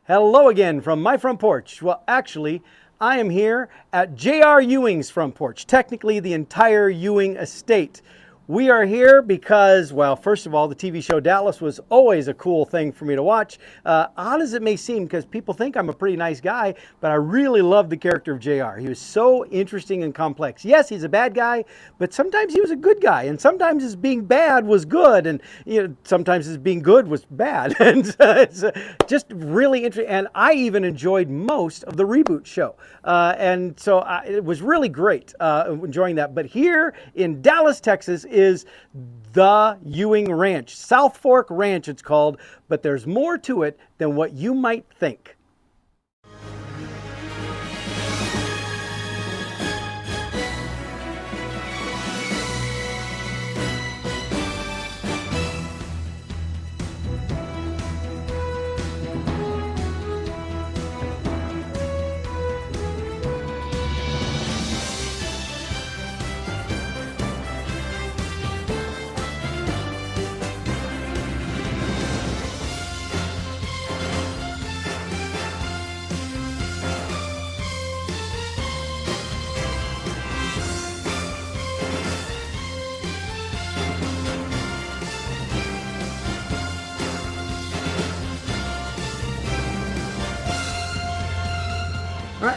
Hello again from my front porch. Well, actually, I am here at JR Ewing's front porch, technically the entire Ewing estate. We are here because, well, first of all, the TV show Dallas was always a cool thing for me to watch. Odd as it may seem, because people think I'm a pretty nice guy, but I really love the character of JR. He was so interesting and complex. Yes, he's a bad guy, but sometimes he was a good guy, and sometimes his being bad was good, and sometimes his being good was bad. And it's just really interesting. And I even enjoyed most of the reboot show, and so it was really great enjoying that. But here in Dallas, Texas, is the Ewing Ranch. Southfork Ranch it's called, but there's more to it than what you might think.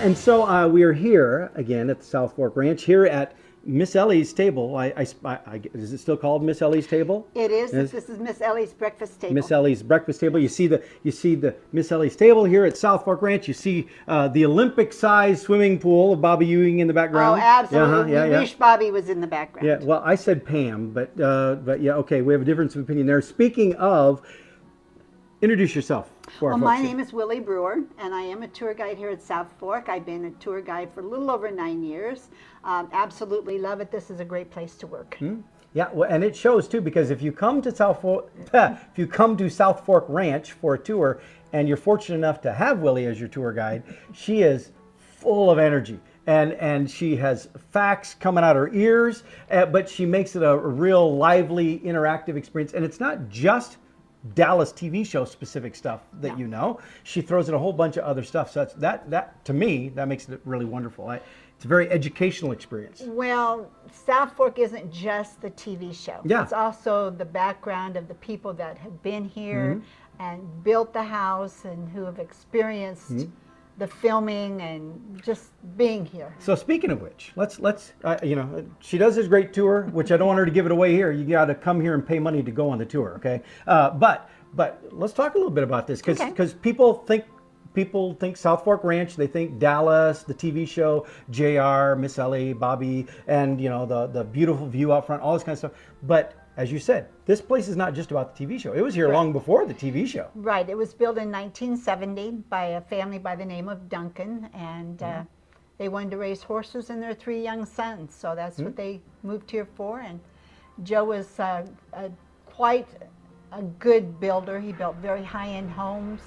And so we are here again at the Southfork Ranch, here at Miss Ellie's table. Is it still called Miss Ellie's table? It is. This is Miss Ellie's breakfast table. Miss Ellie's breakfast table. You see the Miss Ellie's table here at Southfork Ranch. You see the Olympic-sized swimming pool of Bobby Ewing in the background. Oh, absolutely. We wish Bobby was in the background. Yeah. Well, I said Pam, but yeah. Okay, we have a difference of opinion there. Speaking of, introduce yourself. Well, my name is Willie Breuer, and I am a tour guide here at Southfork. I've been a tour guide for a little over 9 years. Absolutely love it. This is a great place to work. Yeah, well, and it shows too, because if you come to Southfork Ranch for a tour, and you're fortunate enough to have Willie as your tour guide, she is full of energy. And she has facts coming out her ears, but she makes it a real lively, interactive experience. And it's not just Dallas TV show specific stuff that you know. She throws in a whole bunch of other stuff. So that to me, that makes it really wonderful. It's a very educational experience. Well, Southfork isn't just the TV show. Yeah. It's also the background of the people that have been here and built the house and who have experienced the filming and just being here. So speaking of which, let's she does this great tour, which I don't want her to give it away here. You got to come here and pay money to go on the tour, okay? But let's talk a little bit about this, because people think Southfork Ranch, they think Dallas, the TV show, JR, Miss Ellie, Bobby, and the beautiful view out front, all this kind of stuff. But as you said, this place is not just about the TV show. It was here long before the TV show. Right. It was built in 1970 by a family by the name of Duncan, and they wanted to raise horses and their 3 young sons. So that's what they moved here for. And Joe was quite a good builder. He built very high-end homes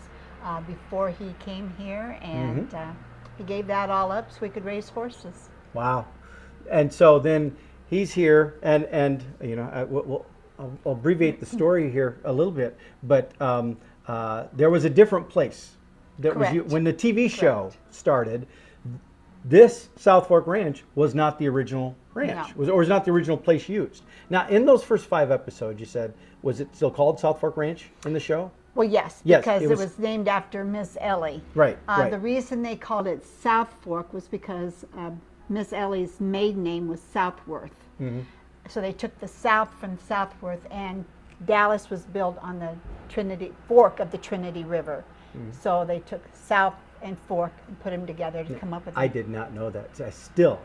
before he came here, and he gave that all up so we could raise horses. Wow. And so then he's here, and I'll abbreviate the story here a little bit, but there was a different place that was when the TV show started. This Southfork Ranch was not the original ranch, was not the original place used. Now, in those first 5 episodes, you said, was it still called Southfork Ranch in the show? Well, yes, because it was named after Miss Ellie. Right. The reason they called it Southfork was because Miss Ellie's maiden name was Southworth. So they took the South from Southworth, and Dallas was built on the fork of the Trinity River. So they took South and Fork and put them together to come up with. I did not know that.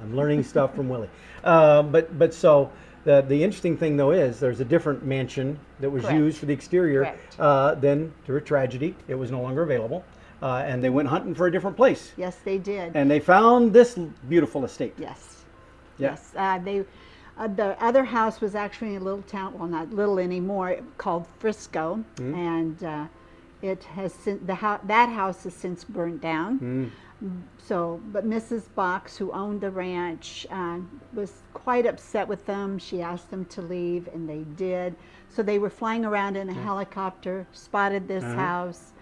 I'm learning stuff from Willie. But so the interesting thing though is there's a different mansion that was used for the exterior. Then through a tragedy, it was no longer available. And they went hunting for a different place. Yes, they did. And they found this beautiful estate. Yes. Yeah. Yes. The other house was actually in a little town, well, not little anymore, called Frisco, and it has that house has since burnt down. So, but Mrs. Box, who owned the ranch, was quite upset with them. She asked them to leave, and they did. So they were flying around in a helicopter, spotted this house,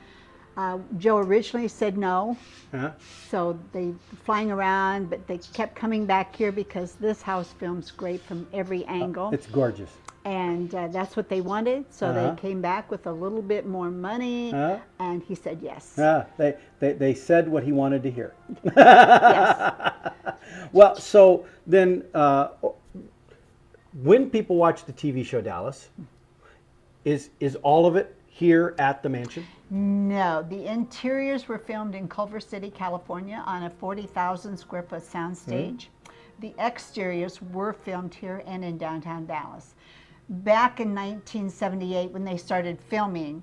Joe originally said no, Uh-huh. so they flying around, but they kept coming back here because this house films great from every angle. It's gorgeous. And that's what they wanted, so they came back with a little bit more money, and he said yes. They said what he wanted to hear. Yes. Well, so then when people watch the TV show Dallas, is all of it here at the mansion? No, the interiors were filmed in Culver City, California on a 40,000 square foot soundstage. The exteriors were filmed here and in downtown Dallas. Back in 1978, when they started filming,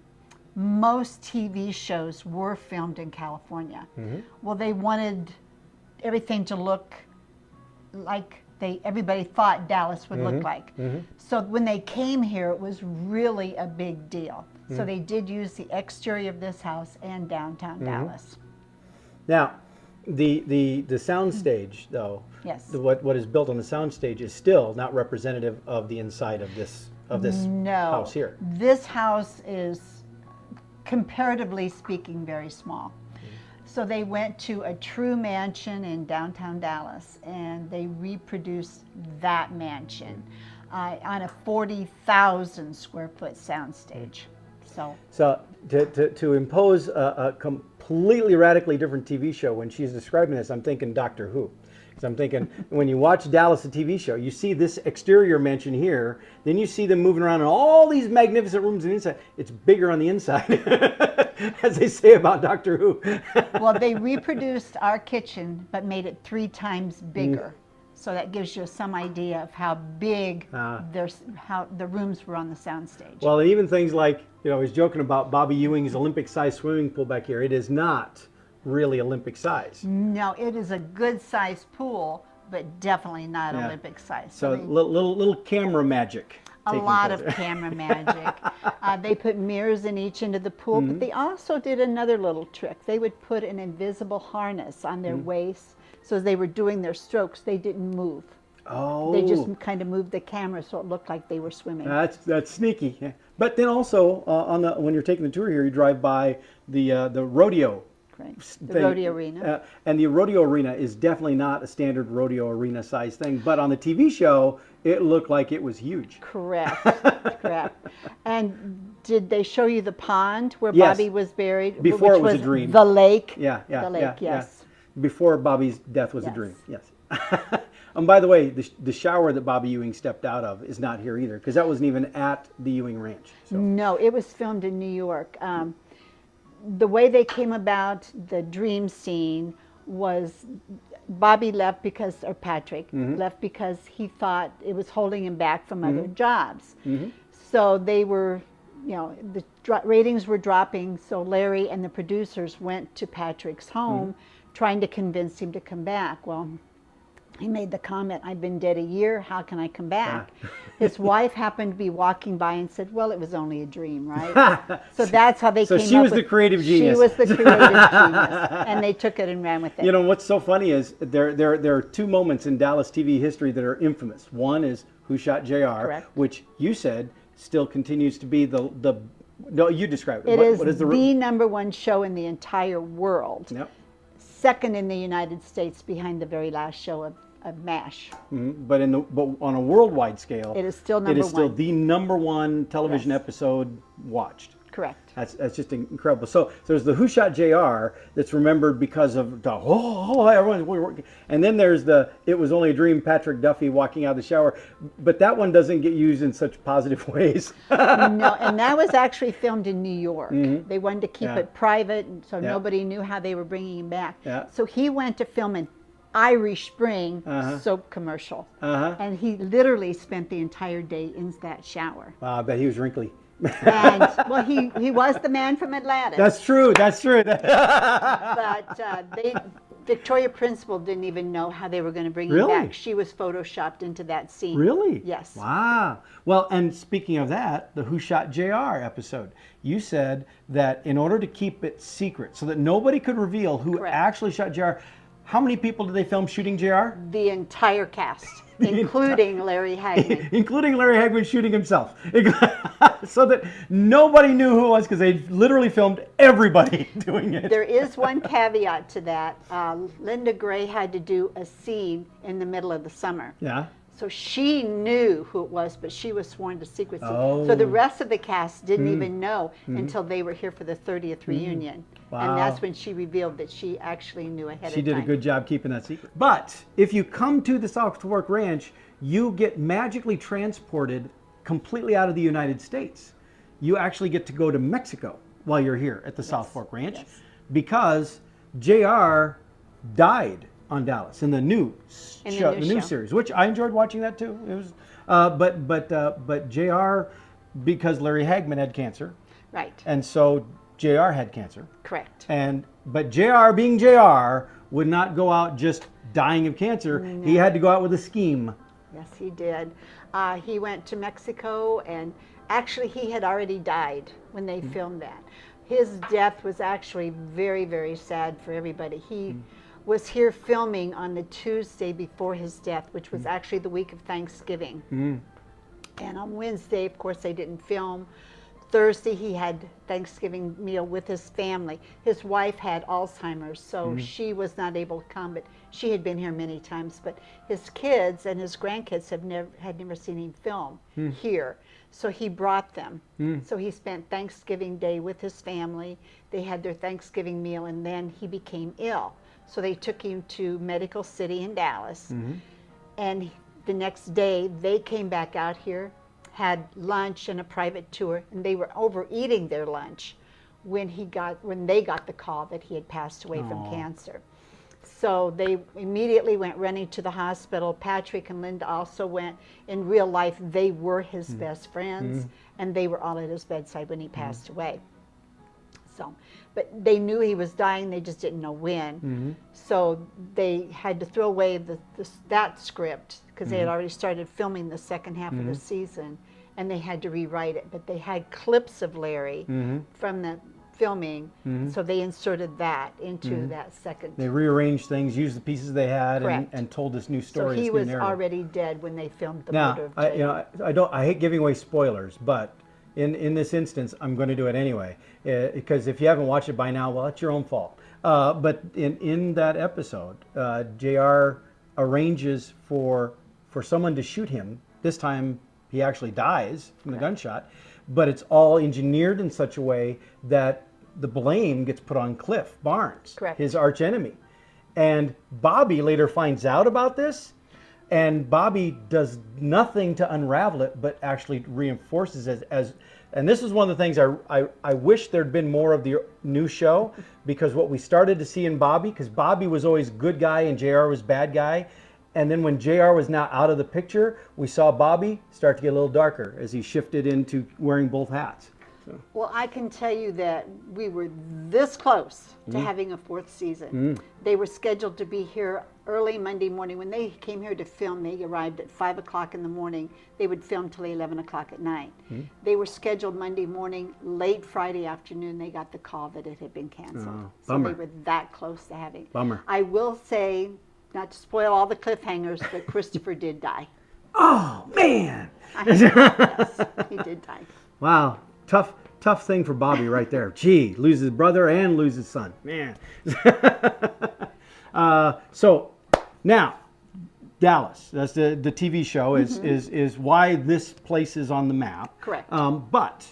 most TV shows were filmed in California. Well, they wanted everything to look like everybody thought Dallas would look like. So when they came here, it was really a big deal. So they did use the exterior of this house and downtown Dallas. Now, the sound stage, though, Yes. what is built on the sound stage is still not representative of the inside of this house here. This house is, comparatively speaking, very small. So they went to a true mansion in downtown Dallas, and they reproduced that mansion on a 40,000 square foot soundstage. So to impose a completely radically different TV show, when she's describing this, I'm thinking Doctor Who. So I'm thinking, when you watch Dallas, the TV show, you see this exterior mansion here, then you see them moving around in all these magnificent rooms on the inside. It's bigger on the inside, as they say about Doctor Who. Well, they reproduced our kitchen, but made it 3 times bigger. So that gives you some idea of how big how the rooms were on the soundstage. Well, and even things like, I was joking about Bobby Ewing's Olympic-sized swimming pool back here. It is not really Olympic size. No, it is a good sized pool, but definitely not Olympic size. So little camera magic. A lot of camera magic. They put mirrors in each end of the pool, but they also did another little trick. They would put an invisible harness on their waist, so as they were doing their strokes, they didn't move. Oh. They just kind of moved the camera so it looked like they were swimming. That's sneaky. Yeah. But then also when you're taking the tour here, you drive by the rodeo. The rodeo arena. And the rodeo arena is definitely not a standard rodeo arena size thing, but on the TV show, it looked like it was huge. Correct, correct. And did they show you the pond where Yes. Bobby was buried? Before which it was a dream. The lake. The lake, yes. Before Bobby's death was a Yes. dream, yes. And by the way, the shower that Bobby Ewing stepped out of is not here either, because that wasn't even at the Ewing Ranch. So. No, it was filmed in New York. The way they came about the dream scene was Bobby left because, or Patrick left because he thought it was holding him back from other jobs. So they were, the ratings were dropping, so Larry and the producers went to Patrick's home trying to convince him to come back. Well, he made the comment, "I've been dead a year, how can I come back?" His wife happened to be walking by and said, "Well, it was only a dream, right?" So that's how they came up with. So she was the creative genius. She was the creative genius, and they took it and ran with it. What's so funny is there are 2 moments in Dallas TV history that are infamous. One is Who Shot JR, Correct. which you said still continues to be no, you described it. What is the #1 show in the entire world. Yep. Second in the United States behind the very last show of MASH. But on a worldwide scale, It is still It is still #1. the #1 television Yes. episode watched. Correct. That's just incredible. So there's the Who Shot JR that's remembered because of everyone, and then there's It Was Only a Dream, Patrick Duffy walking out of the shower, but that one doesn't get used in such positive ways. No, and that was actually filmed in New York. They wanted to keep it private, so nobody knew how they were bringing him back. Yeah. So he went to film an Irish Spring soap commercial, and he literally spent the entire day in that shower. I bet he was wrinkly. And well, he was the man from Atlanta. That's true. But Victoria Principal didn't even know how they were going to bring him back. She was photoshopped into that scene. Really? Yes. Wow. Well, and speaking of that, the Who Shot JR episode, you said that in order to keep it secret so that nobody could reveal who Correct. actually shot JR, How many people did they film shooting JR? The entire cast, including Larry Hagman. Including Larry Hagman shooting himself. So that nobody knew who it was because they literally filmed everybody doing it. There is one caveat to that. Linda Gray had to do a scene in the middle of the summer. Yeah. So she knew who it was, but she was sworn to secrecy. Oh. So the rest of the cast didn't even know until they were here for the 30th reunion. Wow. And that's when she revealed that she actually knew ahead of time. She did a good job keeping that secret. But if you come to the Southfork Ranch, you get magically transported completely out of the United States. You actually get to go to Mexico while you're here at the Southfork Ranch because JR died on Dallas in the new series, which I enjoyed watching that too. It was, but JR, because Larry Hagman had cancer, right, and so JR had cancer. Correct. But JR, being JR, would not go out just dying of cancer. No. He had to go out with a scheme. Yes, he did. He went to Mexico, and actually he had already died when they filmed that. His death was actually very, very sad for everybody. He was here filming on the Tuesday before his death, which was actually the week of Thanksgiving. And on Wednesday, of course, they didn't film. Thursday, he had Thanksgiving meal with his family. His wife had Alzheimer's, so she was not able to come, but she had been here many times. But his kids and his grandkids had never seen him film here, so he brought them. So he spent Thanksgiving Day with his family. They had their Thanksgiving meal, and then he became ill. So they took him to Medical City in Dallas, and the next day they came back out here, had lunch and a private tour, and they were overeating their lunch when they got the call that he had passed away from cancer. So they immediately went running to the hospital. Patrick and Linda also went. In real life, they were his best friends, and they were all at his bedside when he passed away. So, but they knew he was dying, they just didn't know when. So they had to throw away that script because they had already started filming the second half of the season, and they had to rewrite it. But they had clips of Larry from the filming, so they inserted that into that second. They rearranged things, used the pieces they had, and told this new story. So he was already dead when they filmed the murder of JR. I hate giving away spoilers, but in this instance, I'm going to do it anyway, because if you haven't watched it by now, well, it's your own fault. But in that episode, JR arranges for someone to shoot him. This time, he actually dies from the gunshot, but it's all engineered in such a way that the blame gets put on Cliff Barnes, his archenemy. And Bobby later finds out about this, and Bobby does nothing to unravel it, but actually reinforces it as and this is one of the things I wish there'd been more of the new show, because what we started to see in Bobby, because Bobby was always good guy and JR was bad guy, and then when JR was now out of the picture, we saw Bobby start to get a little darker as he shifted into wearing both hats. So. Well, I can tell you that we were this close to having a fourth season. They were scheduled to be here early Monday morning. When they came here to film, they arrived at 5 o'clock in the morning. They would film till 11 o'clock at night. They were scheduled Monday morning. Late Friday afternoon, they got the call that it had been canceled. So they were that close to having it. Bummer. I will say, not to spoil all the cliffhangers, but Christopher did die. Oh, man! Yes, he did die. Wow. Tough thing for Bobby right there. Gee, lose his brother and lose his son. Man. So now, Dallas, that's the TV show, is why this place is on the map. Correct. But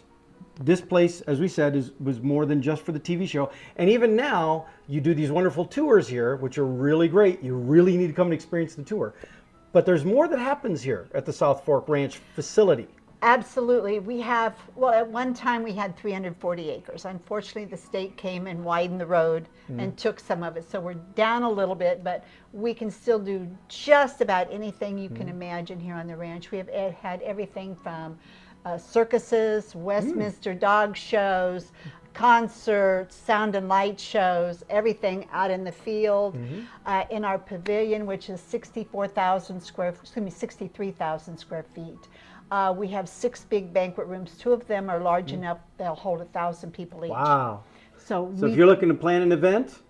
this place, as we said, was more than just for the TV show. And even now, you do these wonderful tours here, which are really great. You really need to come and experience the tour. But there's more that happens here at the Southfork Ranch facility. Absolutely. We have, well, at one time we had 340 acres. Unfortunately, the state came and widened the road and took some of it. So we're down a little bit, but we can still do just about anything you can imagine here on the ranch. We have had everything from circuses, Westminster dog shows, concerts, sound and light shows, everything out in the field. In our pavilion, which is 63,000 square feet. We have 6 big banquet rooms. 2 of them are large enough, they'll hold 1,000 people each. Wow. So if you're looking to plan an event?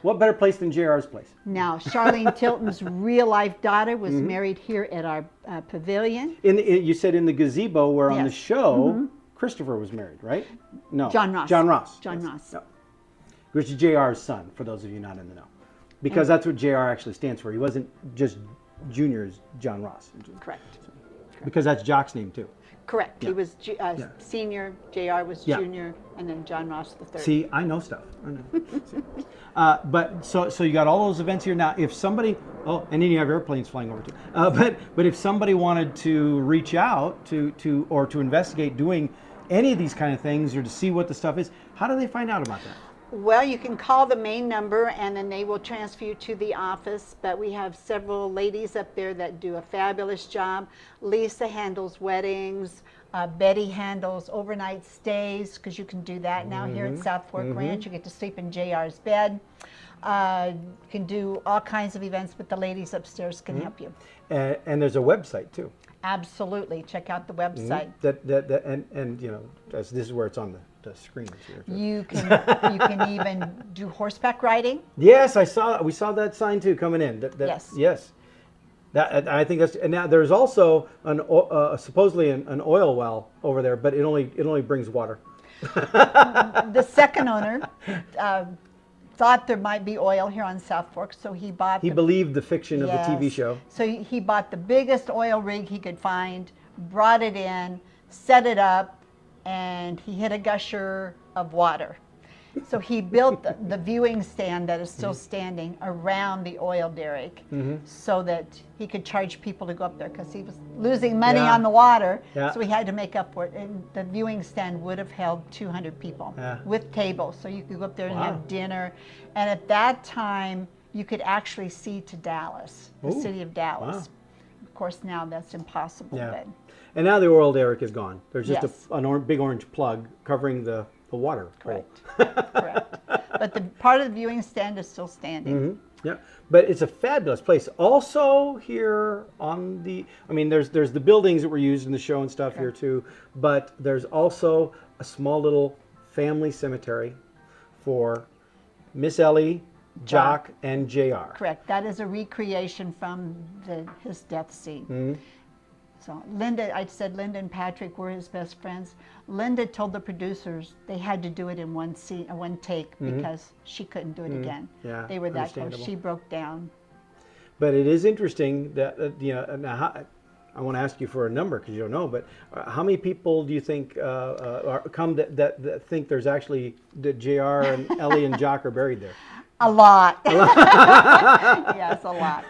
What better place than JR's place? Now, Charlene Tilton's real-life daughter was married here at our pavilion. You said in the gazebo where on the Yes. show, Christopher was married, right? No. John Ross. John Ross. John yes. Ross. No. Which is JR's son, for those of you not in the know. Because that's what JR actually stands for. He wasn't just Junior's John Ross. Correct. Because that's Jock's name too. Correct. Yeah. He was senior, JR was Yeah. junior, and then John Ross the third. See, I know stuff. I know. But so you got all those events here now. If somebody, and then you have airplanes flying over too. But if somebody wanted to reach out to investigate doing any of these kind of things or to see what the stuff is, how do they find out about that? Well, you can call the main number and then they will transfer you to the office, but we have several ladies up there that do a fabulous job. Lisa handles weddings, Betty handles overnight stays, because you can do that now here at Southfork Ranch. You get to sleep in JR's bed. You can do all kinds of events, but the ladies upstairs can help you. And there's a website too. Absolutely. Check out the website. And you know, this is where it's on the screen here. You can even do horseback riding. Yes, we saw that sign too coming in. Yes. Yes. That, I think that's, and now there's also supposedly an oil well over there, but it only brings water. The second owner thought there might be oil here on Southfork, so he bought. He believed the fiction of the TV Yes. show. So he bought the biggest oil rig he could find, brought it in, set it up, and he hit a gusher of water. So he built the viewing stand that is still standing around the oil derrick so that he could charge people to go up there, because he was losing money Yeah. on the water. Yeah. So he had to make up for it. And the viewing stand would have held 200 people with tables. So you could go up there and Wow. have dinner. And at that time, you could actually see to Dallas, the Ooh. city of Dallas. Wow. Of course, now that's impossible. Yeah. But And now the oil derrick is gone. There's just Yes. big orange plug covering the water hole. correct. Correct. But the part of the viewing stand is still standing. Yeah, but it's a fabulous place. Also here on there's the buildings that were used in the show and stuff here too, but there's also a small little family cemetery for Miss Ellie, Jock, and JR. Correct. That is a recreation from his death scene. So Linda, I said Linda and Patrick were his best friends. Linda told the producers they had to do it in one scene, one take, because she couldn't do it again. Yeah, They were that close. understandable. She broke down. But it is interesting that now I want to ask you for a number because you don't know. But how many people do you think come that think there's actually that JR and Ellie and Jock are buried there? A lot. Yes, a lot.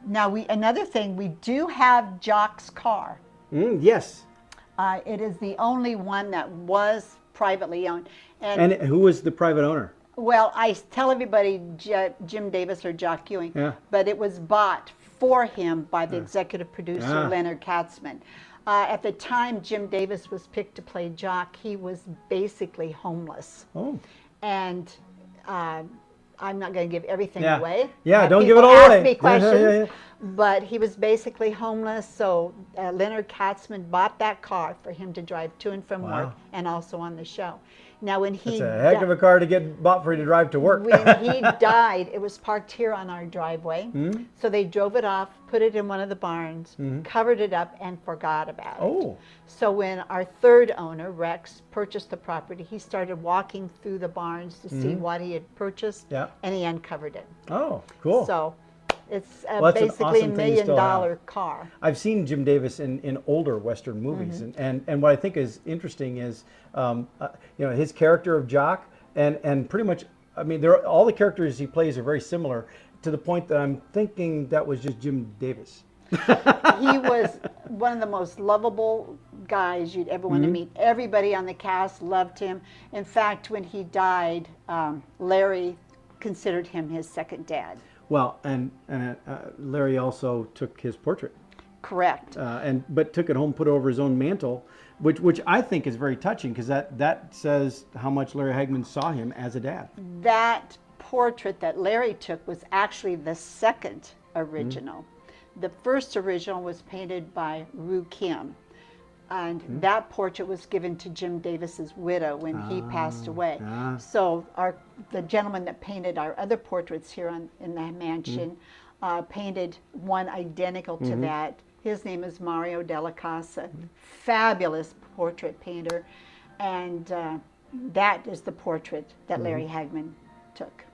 Now another thing, we do have Jock's car. Yes. It is the only one that was privately owned. And who was the private owner? Well, I tell everybody Jim Davis or Jock Ewing, Yeah. but it was bought for him by the executive producer, Leonard Katzman. At the time Jim Davis was picked to play Jock, he was basically homeless. Oh. And I'm not going to give everything Yeah. away. Yeah, don't give People it all ask away. me questions, Yeah. but he was basically homeless, so Leonard Katzman bought that car for him to drive to and from work and also on the show. Now, when he It's a heck of a car to get bought for you to drive to work. when he died, it was parked here on our driveway. So they drove it off, put it in one of the barns, covered it up, and forgot about it. Oh. So when our third owner, Rex, purchased the property, he started walking through the barns to see what he had purchased, Yeah. and he uncovered it. Oh, cool. So it's Well, that's an basically awesome $1 thing to still million car. I've seen Jim Davis in older Western movies, and what I think is interesting is, his character of Jock, and pretty much, all the characters he plays are very similar to the point that I'm thinking that was just Jim Davis. He was one of the most lovable guys you'd ever want to meet. Everybody on the cast loved him. In fact, when he died, Larry considered him his second dad. Well, and Larry also took his portrait. Correct. But took it home, put it over his own mantle, which I think is very touching because that says how much Larry Hagman saw him as a dad. That portrait that Larry took was actually the second original. The first original was painted by Rue Kim. And that portrait was given to Jim Davis's widow when he passed away. So the gentleman that painted our other portraits here in the mansion painted one identical to that. His name is Mario Della Casa, fabulous portrait painter, and that is the portrait that Larry Hagman took.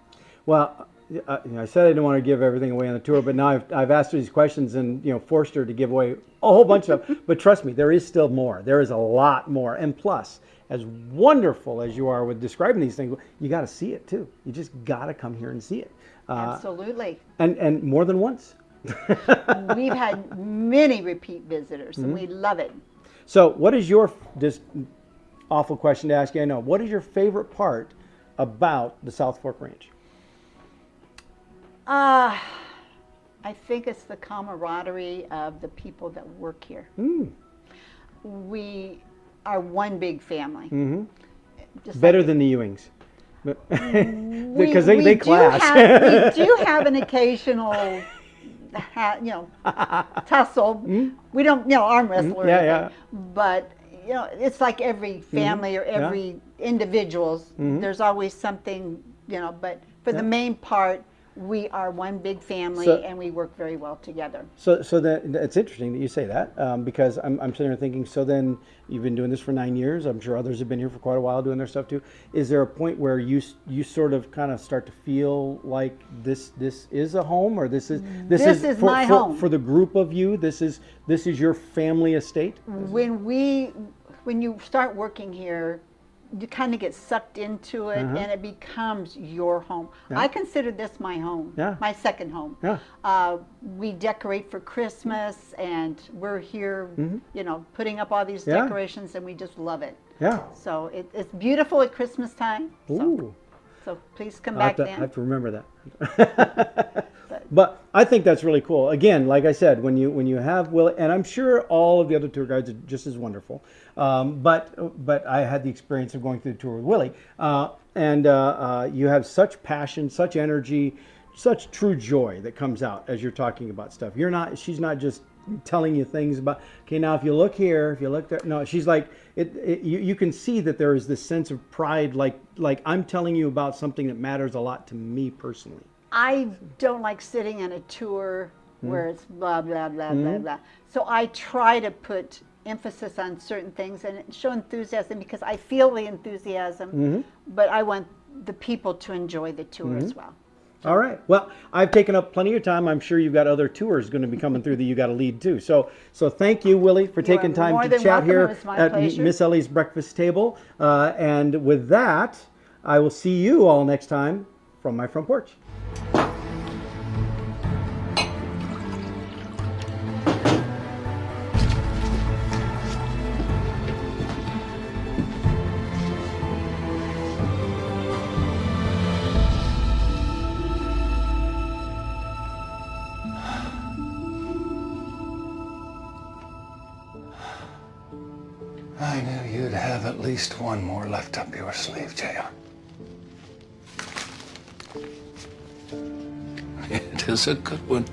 Well, I said I didn't want to give everything away on the tour, but now I've asked her these questions and forced her to give away a whole bunch of stuff. But trust me, there is still more. There is a lot more. And plus, as wonderful as you are with describing these things, you got to see it too. You just got to come here and see it. Absolutely. And more than once. We've had many repeat visitors, and we love it. So what is your, this awful question to ask you, I know, what is your favorite part about the Southfork Ranch? I think it's the camaraderie of the people that work here. We are one big family. Just Better like than the Ewings. Because they clash. We do have an occasional, tussle. We don't, arm wrestle or anything. But, it's like every family or every individuals. There's always something, but for the main part, we are one big family, and we work very well together. So that it's interesting that you say that, because I'm sitting there thinking, so then you've been doing this for 9 years. I'm sure others have been here for quite a while doing their stuff too. Is there a point where you sort of kind of start to feel like this is a home, or this is my home for the group of you? This is your family estate. When you start working here, you kind of get sucked into it, and it becomes your home. I consider this my home, my second home. We decorate for Christmas, and we're here, putting up all these decorations, and we just love it. So it's beautiful at Christmas time. So please come back then. I have to remember that. But I think that's really cool. Again, like I said, when you have Willie, and I'm sure all of the other tour guides are just as wonderful. But I had the experience of going through the tour with Willie, and you have such passion, such energy, such true joy that comes out as you're talking about stuff. She's not just telling you things about, okay, now if you look here, if you look there. No, she's like, you can see that there is this sense of pride, like I'm telling you about something that matters a lot to me personally. I don't like sitting on a tour where it's blah, blah, blah, blah, blah. So I try to put emphasis on certain things and show enthusiasm, because I feel the enthusiasm, but I want the people to enjoy the tour as well. All right. Well, I've taken up plenty of time. I'm sure you've got other tours going to be coming through that you got to lead too. So thank you, Willie, for taking time to chat here at Miss Ellie's breakfast table. And with that, I will see you all next time from my front porch. I knew you'd have at least one more left up your sleeve, JR. It is a good one.